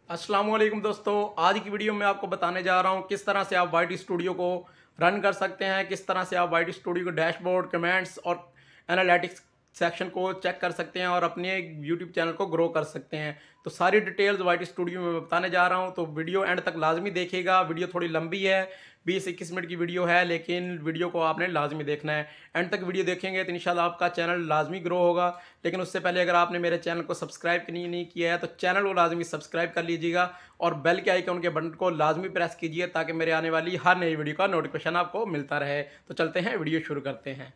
अस्सलाम वालेकुम दोस्तों, आज की वीडियो में आपको बताने जा रहा हूँ किस तरह से आप वाइट स्टूडियो को रन कर सकते हैं, किस तरह से आप वाइट स्टूडियो के डैशबोर्ड, कमेंट्स और एनालिटिक्स सेक्शन को चेक कर सकते हैं और अपने यूट्यूब चैनल को ग्रो कर सकते हैं। तो सारी डिटेल्स वाइट स्टूडियो में बताने जा रहा हूँ, तो वीडियो एंड तक लाजमी देखिएगा। वीडियो थोड़ी लंबी है, 20-21 मिनट की वीडियो है, लेकिन वीडियो को आपने लाजमी देखना है। एंड तक वीडियो देखेंगे तो इंशाल्लाह आपका चैनल लाजमी ग्रो होगा। लेकिन उससे पहले अगर आपने मेरे चैनल को सब्सक्राइब नहीं किया है तो चैनल को लाजमी सब्सक्राइब कर लीजिएगा और बेल के आइकन के बटन को लाजमी प्रेस कीजिए ताकि मेरे आने वाली हर नई वीडियो का नोटिफिकेशन आपको मिलता रहे। तो चलते हैं, वीडियो शुरू करते हैं।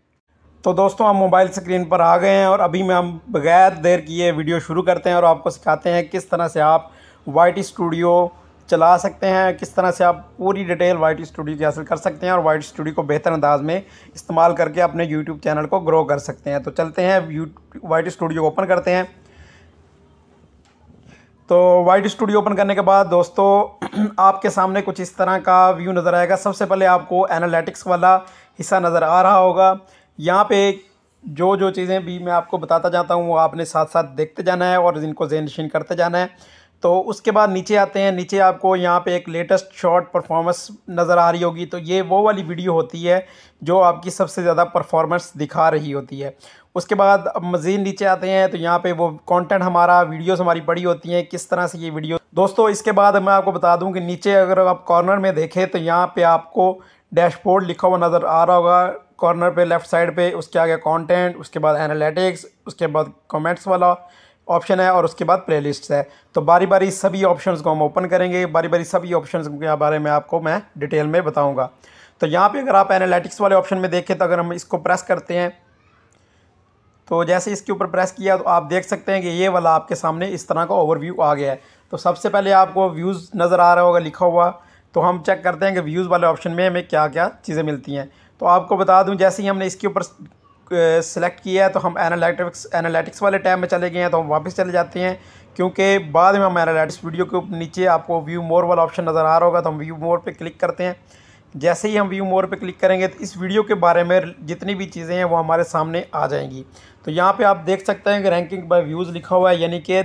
तो दोस्तों, हम मोबाइल स्क्रीन पर आ गए हैं और अभी में हम बगैर देर किए वीडियो शुरू करते हैं और आपको सिखाते हैं किस तरह से आप वाइट स्टूडियो चला सकते हैं, किस तरह से आप पूरी डिटेल वाइट स्टूडियो की हासिल कर सकते हैं और वाइट स्टूडियो को बेहतर अंदाज में इस्तेमाल करके अपने यूट्यूब चैनल को ग्रो कर सकते हैं। तो चलते हैं, वाइट स्टूडियो को ओपन करते हैं। तो वाइट स्टूडियो ओपन करने के बाद दोस्तों आपके सामने कुछ इस तरह का व्यू नज़र आएगा। सबसे पहले आपको एनालिटिक्स वाला हिस्सा नज़र आ रहा होगा। यहाँ पे जो चीज़ें भी मैं आपको बताता जाता हूँ वो आपने साथ साथ देखते जाना है और इनको ज़हन नशीन करते जाना है। तो उसके बाद नीचे आते हैं। नीचे आपको यहाँ पे एक लेटेस्ट शॉर्ट परफॉर्मेंस नज़र आ रही होगी। तो ये वो वाली वीडियो होती है जो आपकी सबसे ज़्यादा परफॉर्मेंस दिखा रही होती है। उसके बाद अब मज़ीद नीचे आते हैं तो यहाँ पे वो कंटेंट हमारा, वीडियोस हमारी पड़ी होती हैं, किस तरह से ये वीडियो। दोस्तों, इसके बाद मैं आपको बता दूं कि नीचे अगर आप कॉर्नर में देखें तो यहाँ पे आपको डैशबोर्ड लिखा हुआ नज़र आ रहा होगा कॉर्नर पे लेफ़्ट साइड पे। उसके आगे कंटेंट, उसके बाद एनालिटिक्स, उसके बाद कमेंट्स वाला ऑप्शन है और उसके बाद प्लेलिस्ट्स है। तो बारी बारी सभी ऑप्शंस को हम ओपन करेंगे, बारी बारी सभी ऑप्शंस के बारे में आपको मैं डिटेल में बताऊँगा। तो यहाँ पर अगर आप एनालिटिक्स वाले ऑप्शन में देखें तो अगर हम इसको प्रेस करते हैं तो जैसे इसके ऊपर प्रेस किया तो आप देख सकते हैं कि ये वाला आपके सामने इस तरह का ओवरव्यू आ गया है। तो सबसे पहले आपको व्यूज़ नज़र आ रहा होगा लिखा हुआ। तो हम चेक करते हैं कि व्यूज़ वाले ऑप्शन में हमें क्या क्या चीज़ें मिलती हैं। तो आपको बता दूं, जैसे ही हमने इसके ऊपर सेलेक्ट किया है तो हम एनालिटिक्स वाले टैब में चले गए हैं। तो हम वापस चले जाते हैं क्योंकि बाद में हम एनालिटिक्स वीडियो के नीचे आपको व्यू मोर वाला ऑप्शन नज़र आ रहा होगा। तो हम व्यू मोर पर क्लिक करते हैं। जैसे ही हम व्यू मोर पे क्लिक करेंगे तो इस वीडियो के बारे में जितनी भी चीज़ें हैं वो हमारे सामने आ जाएंगी। तो यहाँ पे आप देख सकते हैं कि रैंकिंग बाय व्यूज़ लिखा हुआ है, यानी कि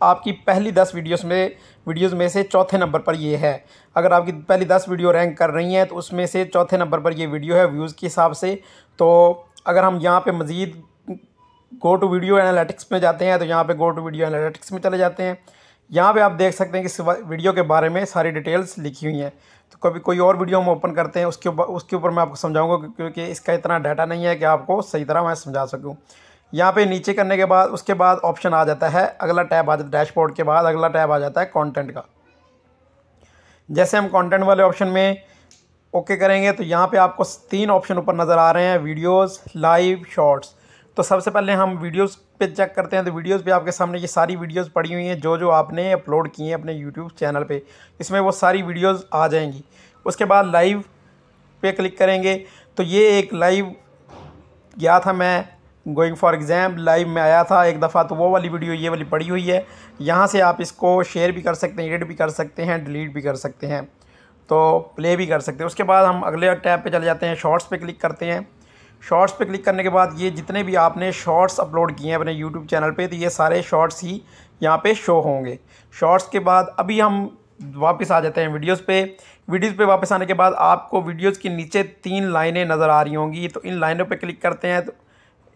आपकी पहली 10 वीडियोज़ में से चौथे नंबर पर ये है। अगर आपकी पहली 10 वीडियो रैंक कर रही हैं तो उसमें से चौथे नंबर पर ये वीडियो है व्यूज़ के हिसाब से। तो अगर हम यहाँ पर मज़ीद गो टू वीडियो एनालिटिक्स में जाते हैं तो यहाँ पर गो टू वीडियो एनालिटिक्स में चले जाते हैं। यहाँ पे आप देख सकते हैं कि इस वीडियो के बारे में सारी डिटेल्स लिखी हुई हैं। तो कभी कोई और वीडियो हम ओपन करते हैं उसके ऊपर मैं आपको समझाऊंगा क्योंकि इसका इतना डाटा नहीं है कि आपको सही तरह मैं समझा सकूं। यहाँ पे नीचे करने के बाद उसके बाद ऑप्शन आ जाता है, अगला टैब आ जाता है डैशबोर्ड के बाद अगला टैब आ जाता है कंटेंट का। जैसे हम कंटेंट वाले ऑप्शन में ओके करेंगे तो यहाँ पर आपको 3 ऑप्शन ऊपर नज़र आ रहे हैं, वीडियोज़, लाइव, शॉर्ट्स। तो सबसे पहले हम वीडियोस पे चेक करते हैं। तो वीडियोस पे आपके सामने ये सारी वीडियोस पड़ी हुई हैं जो आपने अपलोड की हैं अपने यूट्यूब चैनल पे, इसमें वो सारी वीडियोस आ जाएंगी। उसके बाद लाइव पे क्लिक करेंगे तो ये एक लाइव गया था, मैं गोइंग फॉर एग्ज़ाम लाइव में आया था एक दफ़ा। तो वो वाली वीडियो ये वाली पड़ी हुई है। यहाँ से आप इसको शेयर भी कर सकते हैं, एडिट भी कर सकते हैं, डिलीट भी कर सकते हैं, तो प्ले भी कर सकते हैं। उसके बाद हम अगले टैब पर चले जाते हैं, शॉर्ट्स पर क्लिक करते हैं। शॉर्ट्स पे क्लिक करने के बाद ये जितने भी आपने शॉर्ट्स अपलोड किए हैं अपने यूट्यूब चैनल पे तो ये सारे शॉर्ट्स ही यहाँ पे शो होंगे। शॉर्ट्स के बाद अभी हम वापस आ जाते हैं वीडियोस पे वापस आने के बाद आपको वीडियोस के नीचे 3 लाइनें नज़र आ रही होंगी। तो इन लाइनों पे क्लिक करते हैं तो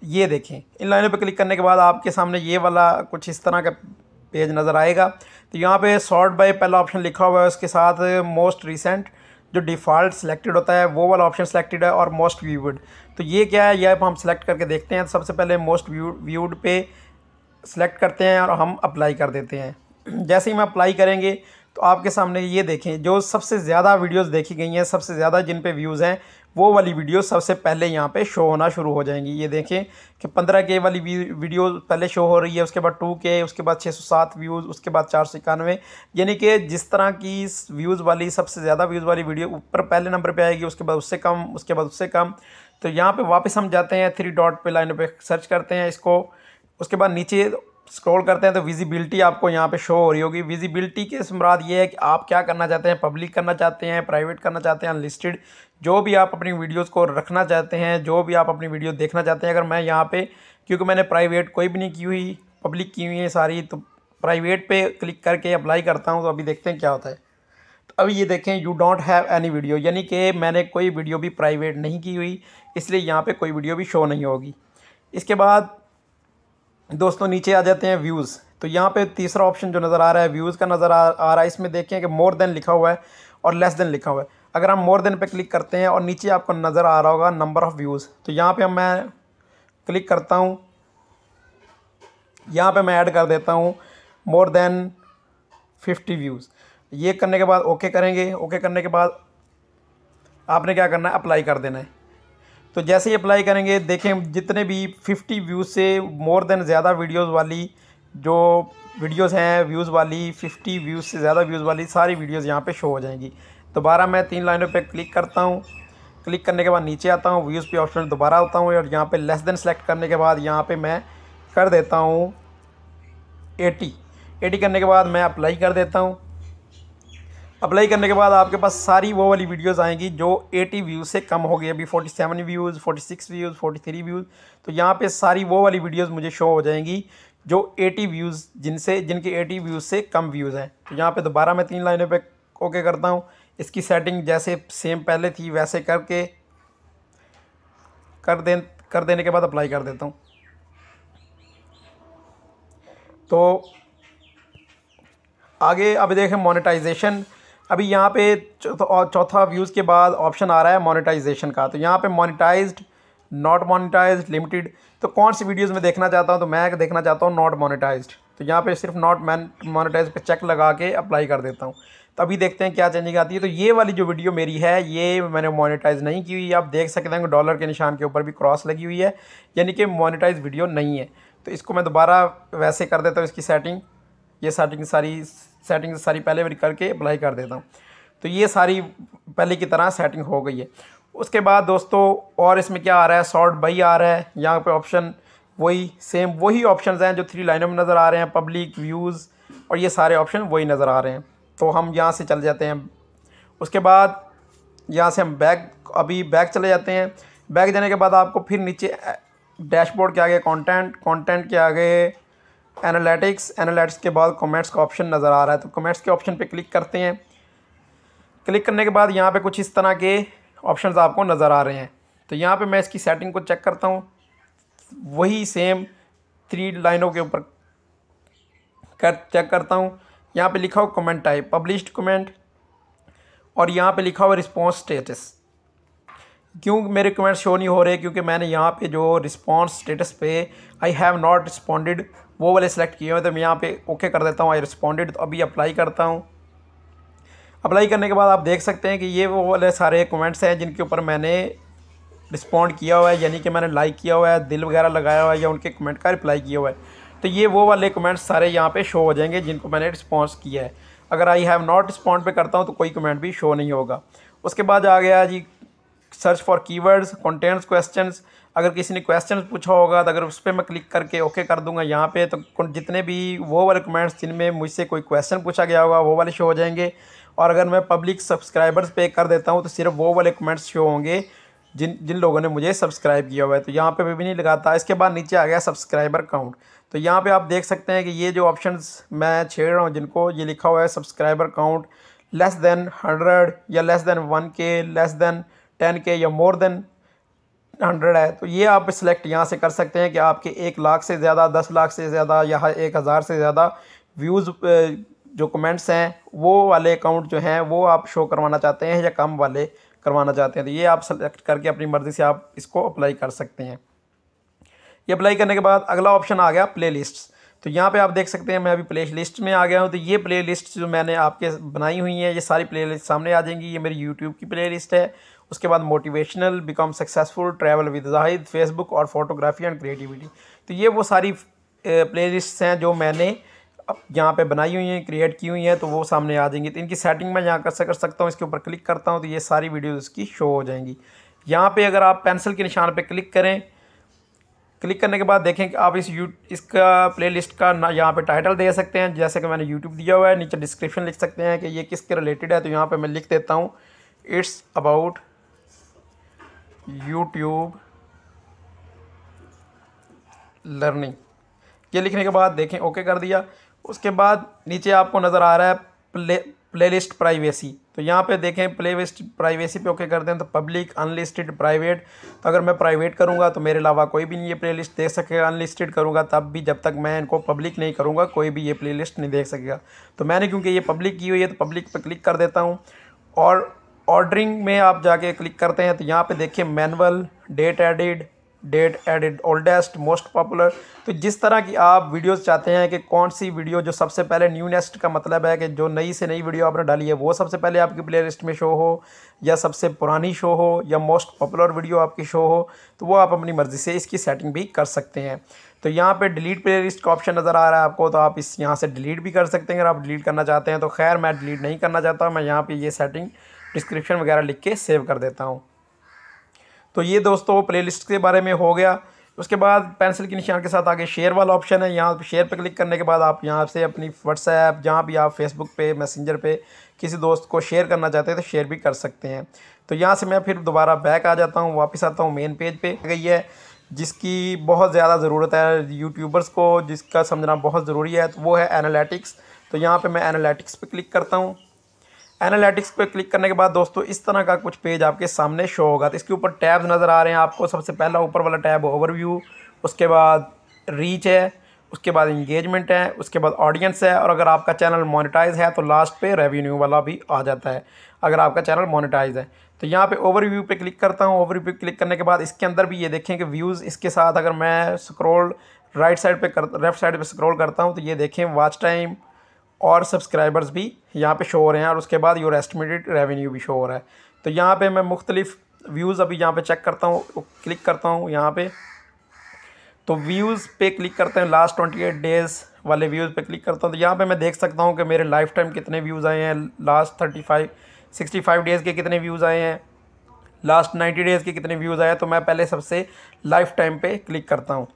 ये देखें, इन लाइनों पे क्लिक करने के बाद आपके सामने ये वाला कुछ इस तरह का पेज नज़र आएगा। तो यहाँ पर सॉर्ट बाय पहला ऑप्शन लिखा हुआ है, उसके साथ मोस्ट रिसेंट जो डिफ़ॉल्ट सेलेक्टेड होता है वो वाला ऑप्शन सेलेक्टेड है और मोस्ट व्यूड। तो ये क्या है, यह हम सेलेक्ट करके देखते हैं। तो सबसे पहले मोस्ट व्यूड पे सेलेक्ट करते हैं और हम अप्लाई कर देते हैं। जैसे ही हम अप्लाई करेंगे तो आपके सामने ये देखें जो सबसे ज़्यादा वीडियोस देखी गई हैं, सबसे ज़्यादा जिन पे व्यूज़ हैं वो वाली वीडियो सबसे पहले यहाँ पे शो होना शुरू हो जाएंगी। ये देखें कि 15K वाली वीडियो पहले शो हो रही है, उसके बाद 2K, उसके बाद 607 व्यूज़, उसके बाद 491। यानी कि जिस तरह की व्यूज़ वाली सबसे ज़्यादा व्यूज़ वाली वीडियो ऊपर पहले नंबर पे आएगी, उसके बाद उससे कम, उसके बाद उससे कम। तो यहाँ पे वापस हम जाते हैं 3 डॉट पे लाइन पे सर्च करते हैं इसको। उसके बाद नीचे स्क्रॉल करते हैं तो विजिबिलिटी आपको यहाँ पे शो हो रही होगी। विजिबिलिटी के मुराद ये है कि आप क्या करना चाहते हैं, पब्लिक करना चाहते हैं, प्राइवेट करना चाहते हैं, अनलिस्टेड, जो भी आप अपनी वीडियोस को रखना चाहते हैं, जो भी आप अपनी वीडियो देखना चाहते हैं। अगर मैं यहाँ पे क्योंकि मैंने प्राइवेट कोई भी नहीं की हुई, पब्लिक की हुई है सारी, तो प्राइवेट पे क्लिक करके अप्लाई करता हूँ तो अभी देखते हैं क्या होता है। तो अभी ये देखें you don't have any video, यानी कि मैंने कोई वीडियो भी प्राइवेट नहीं की हुई, इसलिए यहाँ पे कोई वीडियो भी शो नहीं होगी। इसके बाद दोस्तों नीचे आ जाते हैं व्यूज़। तो यहाँ पे तीसरा ऑप्शन जो नज़र आ रहा है व्यूज़ का नज़र आ रहा है। इसमें देखें कि मोर देन लिखा हुआ है और लेस देन लिखा हुआ है। अगर हम मोर देन पे क्लिक करते हैं और नीचे आपको नज़र आ रहा होगा नंबर ऑफ़ व्यूज़, तो यहाँ पे मैं क्लिक करता हूँ, यहाँ पे मैं ऐड कर देता हूँ मोर देन 50 व्यूज़। ये करने के बाद ओके करेंगे। ओके करने के बाद आपने क्या करना है, अप्लाई कर देना है। तो जैसे ही अप्लाई करेंगे देखें जितने भी 50 व्यूज़ से मोर देन ज़्यादा वीडियोज़ वाली जो वीडियोज़ हैं, व्यूज़ वाली 50 व्यूज़ से ज़्यादा व्यूज़ वाली सारी वीडियोज़ यहाँ पे शो हो जाएंगी। दोबारा मैं 3 लाइनों पे क्लिक करता हूँ। क्लिक करने के बाद नीचे आता हूँ, व्यूज़ पे ऑप्शन दोबारा आता हूँ और यहाँ पे लेस देन सेलेक्ट करने के बाद यहाँ पे मैं कर देता हूँ 80 करने के बाद मैं अप्लाई कर देता हूँ। अप्लाई करने के बाद आपके पास सारी वो वाली वीडियोस आएंगी जो 80 व्यूज़ से कम हो गई। अभी 47 व्यूज़, 46 व्यूज़, 43 व्यूज़, तो यहाँ पे सारी वो वाली वीडियोस मुझे शो हो जाएंगी जो 80 व्यूज़ जिनके 80 व्यूज़ से कम व्यूज़ हैं। तो यहाँ पे दोबारा मैं 3 लाइनों पे ओके करता हूँ। इसकी सेटिंग जैसे सेम पहले थी वैसे करके कर देने के बाद अप्लाई कर देता हूँ। तो आगे अब देखें मोनेटाइजेशन। अभी यहाँ पे चौथा व्यूज़ के बाद ऑप्शन आ रहा है मोनेटाइजेशन का। तो यहाँ पे मोनेटाइज्ड, नॉट मोनेटाइज्ड, लिमिटेड। तो कौन सी वीडियोज़ में देखना चाहता हूँ, तो मैं देखना चाहता हूँ नॉट मोनेटाइज्ड। तो यहाँ पे सिर्फ नॉट मोनेटाइज्ड पे चेक लगा के अप्लाई कर देता हूँ। तो अभी देखते हैं क्या चेंजिंग आती है। तो ये वाली जो वीडियो मेरी है ये मैंने मोनेटाइज नहीं की हुई। आप देख सकते हैं डॉलर के निशान के ऊपर भी क्रॉस लगी हुई है, यानी कि मोनेटाइज वीडियो नहीं है। तो इसको मैं दोबारा वैसे कर देता हूँ। इसकी सेटिंग, ये सेटिंग सारी पहले भी करके अप्लाई कर देता हूँ। तो ये सारी पहले की तरह सेटिंग हो गई है। उसके बाद दोस्तों और इसमें क्या आ रहा है, सॉर्ट बाई आ रहा है। यहाँ पे ऑप्शन वही ऑप्शंस हैं जो 3 लाइनों में नज़र आ रहे हैं, पब्लिक, व्यूज़, और ये सारे ऑप्शन वही नज़र आ रहे हैं। तो हम यहाँ से चल जाते हैं। उसके बाद यहाँ से हम बैक चले जाते हैं। बैक जाने के बाद आपको फिर नीचे डैशबोर्ड के आगे कंटेंट के आगे एनालिटिक्स के बाद कमेंट्स का ऑप्शन नज़र आ रहा है। तो कमेंट्स के ऑप्शन पे क्लिक करते हैं। क्लिक करने के बाद यहाँ पे कुछ इस तरह के ऑप्शंस आपको नज़र आ रहे हैं। तो यहाँ पे मैं इसकी सेटिंग को चेक करता हूँ। वही सेम 3 लाइनों के ऊपर चेक करता हूँ। यहाँ पे लिखा हो कमेंट टाइप, पब्लिश्ड कमेंट, और यहाँ पे लिखा हुआ रिस्पॉन्स स्टेटस। क्यों मेरे कमेंट्स शो नहीं हो रहे, क्योंकि मैंने यहाँ पे जो रिस्पॉन्स स्टेटस पे आई हैव नॉट रिस्पॉन्डेड वो वाले सेलेक्ट किए हुए। तो मैं यहाँ पे ओके कर देता हूँ, आई रिस्पॉन्डेड। तो अभी अप्लाई करता हूँ। अप्लाई करने के बाद आप देख सकते हैं कि ये वो वाले सारे कमेंट्स हैं जिनके ऊपर मैंने रिस्पॉन्ड किया हुआ है, यानी कि मैंने लाइक किया हुआ है, दिल वगैरह लगाया हुआ है या उनके कमेंट का रिप्लाई किया हुआ है। तो ये वो वाले कमेंट्स सारे यहाँ पे शो हो जाएंगे जिनको मैंने रिस्पॉन्स किया है। अगर आई हैव नॉट रिस्पॉन्ड पे करता हूँ तो कोई कमेंट भी शो नहीं होगा। उसके बाद आ गया जी search for keywords, contents, questions. अगर किसी ने क्वेश्चन पूछा होगा तो अगर उस पर मैं क्लिक करके ओके कर दूंगा यहाँ पे, तो जितने भी वो वाले कमेंट्स जिनमें मुझसे कोई क्वेश्चन पूछा गया होगा वो वाले शो हो जाएंगे। और अगर मैं पब्लिक सब्सक्राइबर्स पे कर देता हूँ तो सिर्फ वो वाले कमेंट्स शो होंगे जिन लोगों ने मुझे सब्सक्राइब किया हुआ है। तो यहाँ पे भी नहीं लगाता। इसके बाद नीचे आ गया सब्सक्राइबर काउंट। तो यहाँ पे आप देख सकते हैं कि ये जो ऑप्शंस मैं छेड़ रहा हूँ जिनको, ये लिखा हुआ है सब्सक्राइबर काउंट लेस देन 100 या less than 1K, less than 10K या मोर देन 100 है। तो ये आप सिलेक्ट यहाँ से कर सकते हैं कि आपके 1 लाख से ज़्यादा, 10 लाख से ज़्यादा या 1000 से ज़्यादा व्यूज़ जो कमेंट्स हैं वो वाले अकाउंट जो हैं वो आप शो करवाना चाहते हैं या कम वाले करवाना चाहते हैं। तो ये आप सेलेक्ट करके अपनी मर्ज़ी से आप इसको अप्लाई कर सकते हैं। ये अप्लाई करने के बाद अगला ऑप्शन आ गया प्लेलिस्ट्स। तो यहाँ पे आप देख सकते हैं मैं अभी प्ले लिस्ट में आ गया हूँ। तो ये प्ले लिस्ट जो मैंने आपके बनाई हुई हैं ये सारी प्ले लिस्ट सामने आ जाएंगी। ये मेरी यूट्यूब की प्ले लिस्ट है। उसके बाद motivational, become successful, travel with Zahid, Facebook और फोटोग्राफी एंड क्रिएटिविटी। तो ये वो सारी प्ले लिस्ट हैं जो मैंने यहाँ पे बनाई हुई हैं, क्रिएट की हुई हैं। तो वो सामने आ जाएंगी। तो इनकी सेटिंग मैं यहाँ कर सकता हूँ। इसके ऊपर क्लिक करता हूँ तो ये सारी वीडियोज़ इसकी शो हो जाएंगी। यहाँ पे अगर आप पेंसिल के निशान पे क्लिक करें, क्लिक करने के बाद देखें कि आप इसका प्लेलिस्ट का यहाँ पे टाइटल दे सकते हैं, जैसे कि मैंने यूट्यूब दिया हुआ है। नीचे डिस्क्रिप्शन लिख सकते हैं कि ये किसके रिलेटेड है। तो यहाँ पे मैं लिख देता हूँ इट्स अबाउट यूट्यूब लर्निंग। ये लिखने के बाद देखें ओके कर दिया। उसके बाद नीचे आपको नज़र आ रहा है प्लेलिस्ट प्राइवेसी। तो यहाँ पे देखें प्लेलिस्ट प्राइवेसी पे ओके करते हैं तो पब्लिक, अनलिस्टेड, प्राइवेट। तो अगर मैं प्राइवेट करूँगा तो मेरे अलावा कोई भी नहीं ये प्लेलिस्ट देख सकेगा। अनलिस्टेड करूँगा तब भी, जब तक मैं इनको पब्लिक नहीं करूँगा कोई भी ये प्लेलिस्ट नहीं देख सकेगा। तो मैंने क्योंकि ये पब्लिक की हुई है तो पब्लिक पे क्लिक कर देता हूँ। और ऑर्डरिंग में आप जाके क्लिक करते हैं तो यहाँ पे देखिए manual, date added, oldest, most popular. तो जिस तरह की आप वीडियोस चाहते हैं कि कौन सी वीडियो जो सबसे पहले, न्यूनेस्ट का मतलब है कि जो नई से नई वीडियो आपने डाली है वो सबसे पहले आपकी प्लेलिस्ट में शो हो, या सबसे पुरानी शो हो, या मोस्ट पॉपुलर वीडियो आपकी शो हो, तो वो आप अपनी मर्ज़ी से इसकी सेटिंग भी कर सकते हैं। तो यहाँ पे डिलीट प्लेलिस्ट का ऑप्शन नज़र आ रहा है आपको, तो आप इस यहाँ से डिलीट भी कर सकते हैं अगर आप डिलीट करना चाहते हैं। तो खैर मैं डिलीट नहीं करना चाहता, मैं यहाँ पर ये सेटिंग डिस्क्रिप्शन वगैरह लिख के सेव कर देता हूँ। तो ये दोस्तों प्लेलिस्ट के बारे में हो गया। उसके बाद पेंसिल के निशान के साथ आगे शेयर वाला ऑप्शन है। यहाँ शेयर पे क्लिक करने के बाद आप यहाँ से अपनी व्हाट्सएप, जहाँ भी आप फेसबुक पे, मैसेंजर पे किसी दोस्त को शेयर करना चाहते हैं तो शेयर भी कर सकते हैं। तो यहाँ से मैं फिर दोबारा बैक आ जाता हूँ, वापस आता हूँ मेन पेज पे। गई है जिसकी बहुत ज़्यादा ज़रूरत है यूट्यूबर्स को, जिसका समझना बहुत ज़रूरी है, तो वो है एनालिटिक्स। तो यहाँ पर मैं एनालिटिक्स पे क्लिक करता हूँ। एनालिटिक्स पे क्लिक करने के बाद दोस्तों इस तरह का कुछ पेज आपके सामने शो होगा। तो इसके ऊपर टैब्स नज़र आ रहे हैं आपको। सबसे पहला ऊपर वाला टैब ओवरव्यू, उसके बाद रीच है, उसके बाद इंगेजमेंट है, उसके बाद ऑडियंस है, और अगर आपका चैनल मोनेटाइज है तो लास्ट पे रेवेन्यू वाला भी आ जाता है अगर आपका चैनल मोनेटाइज है। तो यहाँ पे ओवरव्यू पे क्लिक करता हूँ। ओवरव्यू पे क्लिक करने के बाद इसके अंदर भी ये देखें कि व्यूज़, इसके साथ अगर मैं स्क्रॉल लेफ़्ट साइड पे स्क्रॉल करता हूँ तो ये देखें वॉच टाइम और सब्सक्राइबर्स भी यहाँ पे शो हो रहे हैं, और उसके बाद योर एस्टिमेटेड रेवेन्यू भी शो हो रहा है। तो यहाँ पे मैं मुख्तलिफ व्यूज़ अभी यहाँ पे चेक करता हूँ, क्लिक करता हूँ यहाँ पे। तो व्यूज़ पे क्लिक करते हैं, लास्ट 28 डेज़ वाले व्यूज़ पे क्लिक करता हूँ। तो यहाँ पे मैं देख सकता हूँ कि मेरे लाइफ टाइम कितने व्यूज़ आए हैं, लास्ट 65 डेज़ के कितने व्यूज़ आए हैं, लास्ट 90 डेज़ के कितने व्यूज़ आए हैं। तो मैं पहले सबसे लाइफ टाइम पे क्लिक करता हूँ।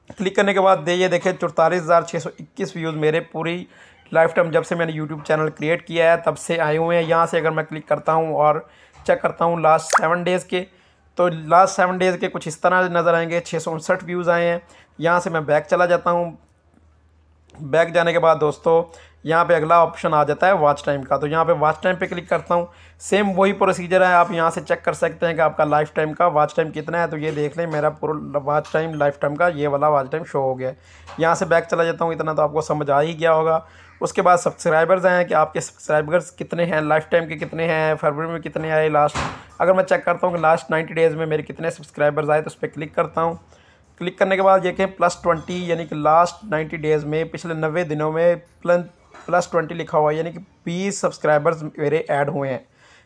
क्लिक करने के बाद ये देखें 44,621 व्यूज़ मेरे पूरी लाइफ टाइम जब से मैंने यूट्यूब चैनल क्रिएट किया है तब से आए हुए हैं। यहाँ से अगर मैं क्लिक करता हूँ और चेक करता हूँ लास्ट 7 डेज़ के, तो लास्ट 7 डेज़ के कुछ इस तरह नज़र आएंगे, 659 व्यूज़ आए हैं। यहाँ से मैं बैक चला जाता हूँ। बैक जाने के बाद दोस्तों यहाँ पे अगला ऑप्शन आ जाता है वॉच टाइम का। तो यहाँ पे वॉच टाइम पे क्लिक करता हूँ। सेम वही प्रोसीजर है, आप यहाँ से चेक कर सकते हैं कि आपका लाइफ टाइम का वॉच टाइम कितना है। तो ये देख लें मेरा पूरा वॉच टाइम, लाइफ टाइम का ये वाला वॉच टाइम शो हो गया है। यहाँ से बैक चला जाता हूँ। इतना तो आपको समझ आ ही गया होगा। उसके बाद सब्सक्राइबर्स हैं कि आपके सब्सक्राइबर्स कितने हैं, लाइफ टाइम के कितने हैं, फरवरी में कितने आए, लास्ट अगर मैं चेक करता हूँ कि लास्ट 90 डेज़ में मेरे कितने सब्सक्राइबर्स आए तो उस पर क्लिक करता हूँ। क्लिक करने के बाद ये कहें +20, यानी कि लास्ट 90 डेज़ में, पिछले 90 दिनों में +20 लिखा हुआ है, यानी कि 20 सब्सक्राइबर्स मेरे ऐड हुए हैं।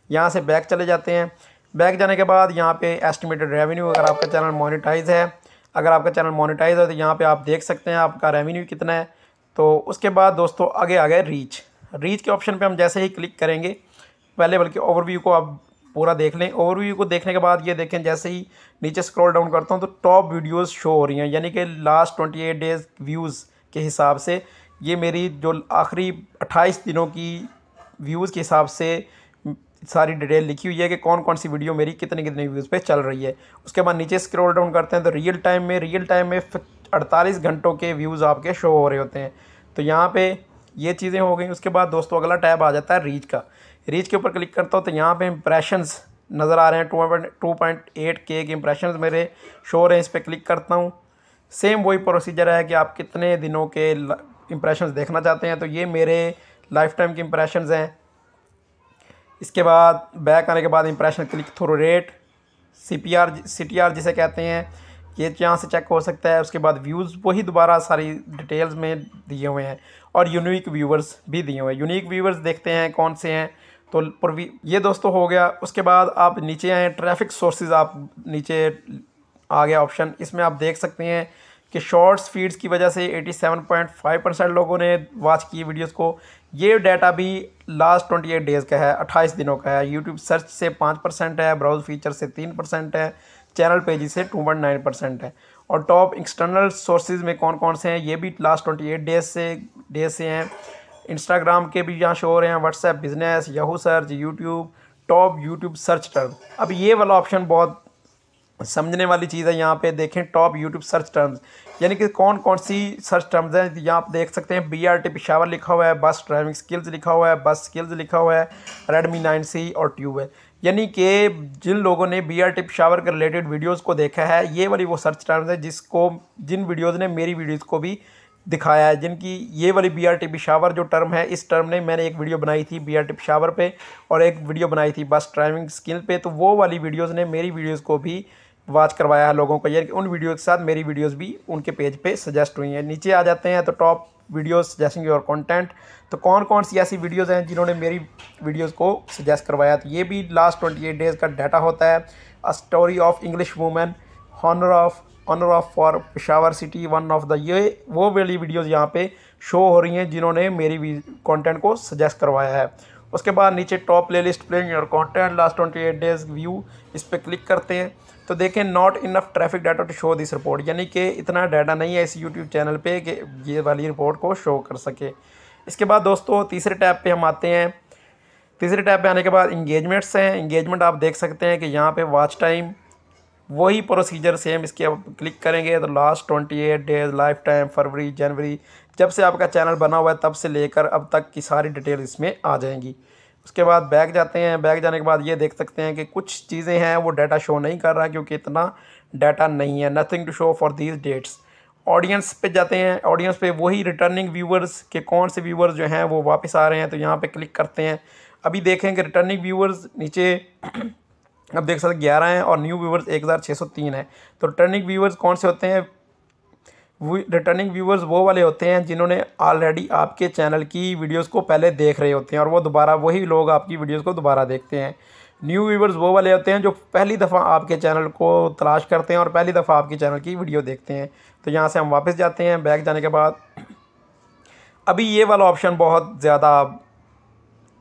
यहाँ से बैक चले जाते हैं। बैक जाने के बाद यहाँ पे एस्टिमेटेड रेवेन्यू, अगर आपका चैनल मोनेटाइज है, तो यहाँ पे आप देख सकते हैं आपका रेवेन्यू कितना है। तो उसके बाद दोस्तों आगे आ गए रीच के ऑप्शन पे हम जैसे ही क्लिक करेंगे, पहले बल्कि ओवरव्यू को आप पूरा देख लें। ओवरव्यू को देखने के बाद ये देखें जैसे ही नीचे स्क्रॉल डाउन करता हूँ तो टॉप वीडियोस शो हो रही हैं, यानी कि लास्ट 28 डेज़ व्यूज़ के हिसाब से ये मेरी जो आखिरी 28 दिनों की व्यूज़ के हिसाब से सारी डिटेल लिखी हुई है कि कौन कौन सी वीडियो मेरी कितने कितने व्यूज़ पे चल रही है। उसके बाद नीचे स्क्रॉल डाउन करते हैं तो रियल टाइम में 48 घंटों के व्यूज़ आपके शो हो रहे होते हैं। तो यहाँ पे ये चीज़ें हो गई। उसके बाद दोस्तों अगला टैब आ जाता है रीच का। रीच के ऊपर क्लिक करता हूँ तो यहाँ पे इंप्रेशंस नज़र आ रहे हैं, 2.8 के इंप्रेशंस मेरे शो हो रहे हैं। इस पर क्लिक करता हूँ। सेम वही प्रोसीजर है कि आप कितने दिनों के इंप्रेशंस देखना चाहते हैं। तो ये मेरे लाइफ टाइम के इंप्रेशंस हैं। इसके बाद बैक आने के बाद impression click through rate, CTR जिसे कहते हैं, ये यहाँ से चेक हो सकता है। उसके बाद व्यूज़ वही दोबारा सारी डिटेल्स में दिए हुए हैं, और यूनिक व्यूवर्स भी दिए हुए हैं। यूनिक व्यूवर्स देखते हैं कौन से हैं। तो ये दोस्तों हो गया। उसके बाद आप नीचे आए, ट्रैफिक सोर्सेज, आप नीचे आ गया ऑप्शन। इसमें आप देख सकते हैं कि शॉर्ट्स फीड्स की वजह से 87.5% लोगों ने वॉच की वीडियोस को। ये डाटा भी लास्ट 28 डेज़ का है, 28 दिनों का है। यूट्यूब सर्च से 5% है, ब्राउज फीचर से 3% है, चैनल पेजेस से 2.9% है। और टॉप एक्सटर्नल सोर्सेज में कौन कौन से हैं, ये भी लास्ट 28 डेज से हैं। इंस्टाग्राम के भी यहाँ शो हो रहे हैं, WhatsApp business, Yahoo search, YouTube, top YouTube search term. अब ये वाला ऑप्शन बहुत समझने वाली चीज़ है। यहाँ पे देखें टॉप यूट्यूब सर्च टर्म्स, यानी कि कौन कौन सी सर्च टर्म्स हैं। यहाँ आप देख सकते हैं BRT पेशावर लिखा हुआ है, बस ड्राइविंग स्किल्स लिखा हुआ है, बस स्किल्स लिखा हुआ है, Redmi 9C और ट्यूब है। यानी कि जिन लोगों ने BRT पेशावर के रिलेटेड वीडियोज़ को देखा है, ये वाली वो सर्च टर्म्स है जिन वीडियोज़ ने मेरी वीडियोज़ को भी दिखाया है। जिनकी ये वाली BRT पेशावर जो टर्म है, इस टर्म ने मैंने एक वीडियो बनाई थी BRT पेशावर पे और एक वीडियो बनाई थी बस ड्राइविंग स्किल पे, तो वो वाली वीडियोज़ ने मेरी वीडियोज़ को भी वॉच करवाया है लोगों को, यानी कि उन वीडियो के साथ मेरी वीडियोस भी उनके पेज पे सजेस्ट हुई हैं। नीचे आ जाते हैं तो top videos suggesting your content, तो कौन कौन सी ऐसी वीडियोस हैं जिन्होंने मेरी वीडियोस को सजेस्ट करवाया। तो ये भी लास्ट 28 डेज़ का डाटा होता है। A story of English women, honour of for Peshawar city, one of the, ये वो वाली वीडियोज़ यहाँ पे शो हो रही हैं जिन्होंने मेरी कंटेंट को सजेस्ट करवाया है। उसके बाद नीचे top playlist playing your content last 28 days view, इस पर क्लिक करते हैं तो देखें not enough traffic data to show this report, यानी कि इतना डाटा नहीं है इस यूट्यूब चैनल पे कि ये वाली रिपोर्ट को शो कर सके। इसके बाद दोस्तों तीसरे टैब पे हम आते हैं। तीसरे टैब पे आने के बाद इंगेजमेंट्स हैं। इंगेजमेंट आप देख सकते हैं कि यहाँ पे वॉच टाइम वही प्रोसीजर सेम, इसके आप क्लिक करेंगे तो लास्ट 28 डेज़, लाइफ टाइम, फरवरी, जनवरी, जब से आपका चैनल बना हुआ है तब से लेकर अब तक की सारी डिटेल इसमें आ जाएंगी। उसके बाद बैक जाते हैं। बैक जाने के बाद ये देख सकते हैं कि कुछ चीज़ें हैं वो डाटा शो नहीं कर रहा क्योंकि इतना डाटा नहीं है, nothing to show for these dates. Audience पे जाते हैं। ऑडियंस पे वही रिटर्निंग व्यूवर्स के कौन से व्यूवर्स जो हैं वो वापस आ रहे हैं, तो यहाँ पे क्लिक करते हैं। अभी देखें कि रिटर्निंग व्यूवर्स नीचे अब देख सकते 11 हैं और न्यू व्यूवर्स 1603 है। तो रिटर्निंग व्यूवर्स कौन से होते हैं? रिटर्निंग व्यूवर्स वो वाले होते हैं जिन्होंने ऑलरेडी आपके चैनल की वीडियोस को पहले देख रहे होते हैं और वो दोबारा वही लोग आपकी वीडियोस को दोबारा देखते हैं। न्यू व्यूवर्स वो वाले होते हैं जो पहली दफ़ा आपके चैनल को तलाश करते हैं और पहली दफ़ा आपके चैनल की वीडियो देखते हैं। तो यहाँ से हम वापस जाते हैं। बैक जाने के बाद अभी ये वाला ऑप्शन बहुत ज़्यादा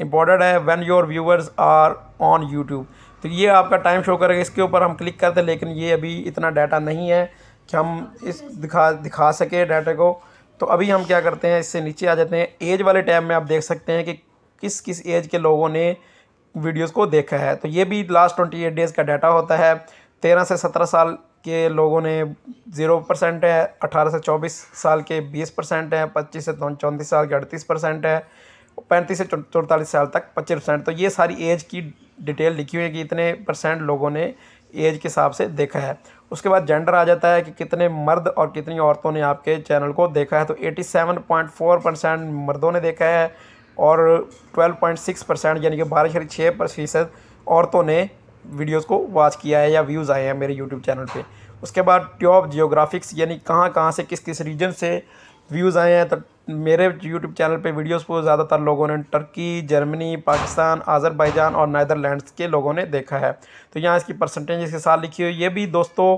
इम्पोर्टेंट है, when your viewers are on YouTube. तो ये आपका टाइम शो करेगा, इसके ऊपर हम क्लिक करते हैं, लेकिन ये अभी इतना डाटा नहीं है कि हम इस दिखा सके डाटा को। तो अभी हम क्या करते हैं, इससे नीचे आ जाते हैं। एज वाले टैब में आप देख सकते हैं कि किस किस एज के लोगों ने वीडियोस को देखा है। तो ये भी लास्ट 28 डेज़ का डाटा होता है। 13 से 17 साल के लोगों ने 0% है, 18 से 24 साल के 20% है, 25 से 34 साल के 38% है, 35 से 44 साल तक 25%। तो ये सारी एज की डिटेल लिखी हुई है कि इतने % लोगों ने एज के हिसाब से देखा है। उसके बाद जेंडर आ जाता है कि कितने मर्द और कितनी औरतों ने आपके चैनल को देखा है। तो 87.4% मर्दों ने देखा है और 12.6% यानी कि 12.6% औरतों ने वीडियोस को वॉच किया है या व्यूज़ आए हैं मेरे यूट्यूब चैनल पे। उसके बाद टॉप जियोग्राफिक्स यानी कहाँ से किस किस रीजन से व्यूज़ आए हैं। तो मेरे यूट्यूब चैनल पे वीडियोस को ज़्यादातर लोगों ने टर्की, जर्मनी, पाकिस्तान, अज़रबैजान और नीदरलैंड्स के लोगों ने देखा है। तो यहाँ इसकी परसेंटेज इसके साथ लिखी हुई। ये भी दोस्तों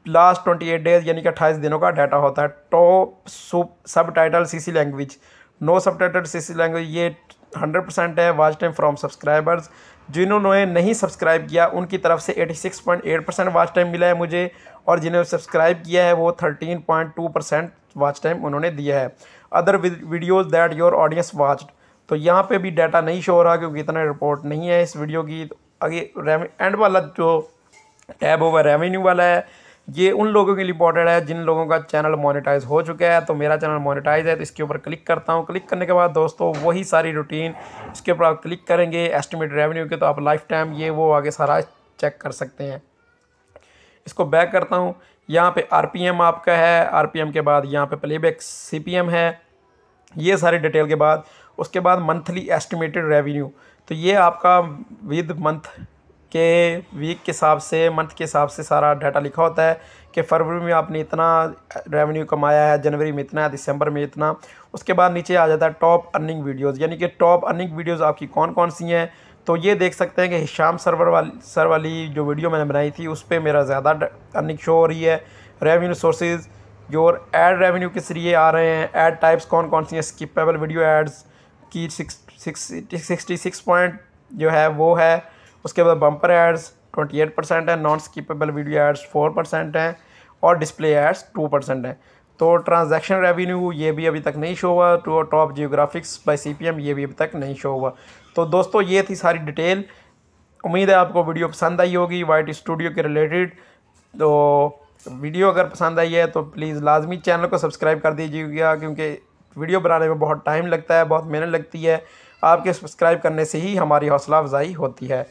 लास्ट 28 डेज़ यानी कि 28 दिनों का डाटा होता है। टॉप सब टाइटल CC लैंग्वेज, नो सब टाइटल CC लैंग्वेज, ये 100% है। वॉच टाइम फ्रॉम सब्सक्राइबर्स, जिन्होंने नहीं सब्सक्राइब किया उनकी तरफ से 86.8% वॉच टाइम मिला है मुझे, और जिन्होंने सब्सक्राइब किया है वो 13.2% वॉच टाइम उन्होंने दिया है। Other videos that your audience watched, तो यहाँ पे भी डाटा नहीं शो हो रहा क्योंकि इतना रिपोर्ट नहीं है इस वीडियो की। आगे एंड वाला जो टैब होगा रेवेन्यू वाला है, ये उन लोगों के लिए इंपॉर्टेंट है जिन लोगों का चैनल मोनेटाइज हो चुका है। तो मेरा चैनल मोनेटाइज है, तो इसके ऊपर क्लिक करता हूँ। क्लिक करने के बाद दोस्तों वही सारी रूटीन इसके ऊपर आप क्लिक करेंगे एस्टिमेट रेवेन्यू के, तो आप लाइफ टाइम ये वो आगे सारा चेक कर सकते हैं। इसको बैक करता हूँ। यहाँ पे RPM आपका है, RPM के बाद यहाँ पे प्लेबैक CPM है, ये सारी डिटेल के बाद उसके बाद मंथली एस्टिमेटेड रेवेन्यू। तो ये आपका विद मंथ के वीक के हिसाब से, मंथ के हिसाब से सारा डाटा लिखा होता है कि फरवरी में आपने इतना रेवेन्यू कमाया है, जनवरी में इतना, दिसंबर में इतना। उसके बाद नीचे आ जाता है टॉप अर्निंग वीडियोज़, यानी कि टॉप अर्निंग वीडियोज़ आपकी कौन कौन सी हैं। तो ये देख सकते हैं कि हिशाम सर वाली जो वीडियो मैंने बनाई थी उस पर मेरा ज़्यादा अर्निंग शो हो रही है। रेवेन्यू सोर्सेज जो ऐड रेवेन्यू किस लिए आ रहे हैं, ऐड टाइप्स कौन कौन सी हैं, स्किपेबल वीडियो एड्स की 66 पॉइंट जो है वो है। उसके बाद बम्पर एड्स 28% है, नॉन स्किपेबल वीडियो एड्स 4% हैं और डिस्प्ले एड्स 2% हैं। तो ट्रांजैक्शन रेवेन्यू ये भी अभी तक नहीं शो हुआ। तो टॉप जियोग्राफिक्स बाय CPM ये भी अभी तक नहीं शो हुआ। तो दोस्तों ये थी सारी डिटेल। उम्मीद है आपको वीडियो पसंद आई होगी YT स्टूडियो के रिलेटेड। तो वीडियो अगर पसंद आई है तो प्लीज़ लाजमी चैनल को सब्सक्राइब कर दीजिएगा, क्योंकि वीडियो बनाने में बहुत टाइम लगता है, बहुत मेहनत लगती है। आपके सब्सक्राइब करने से ही हमारी हौसला अफजाई होती है।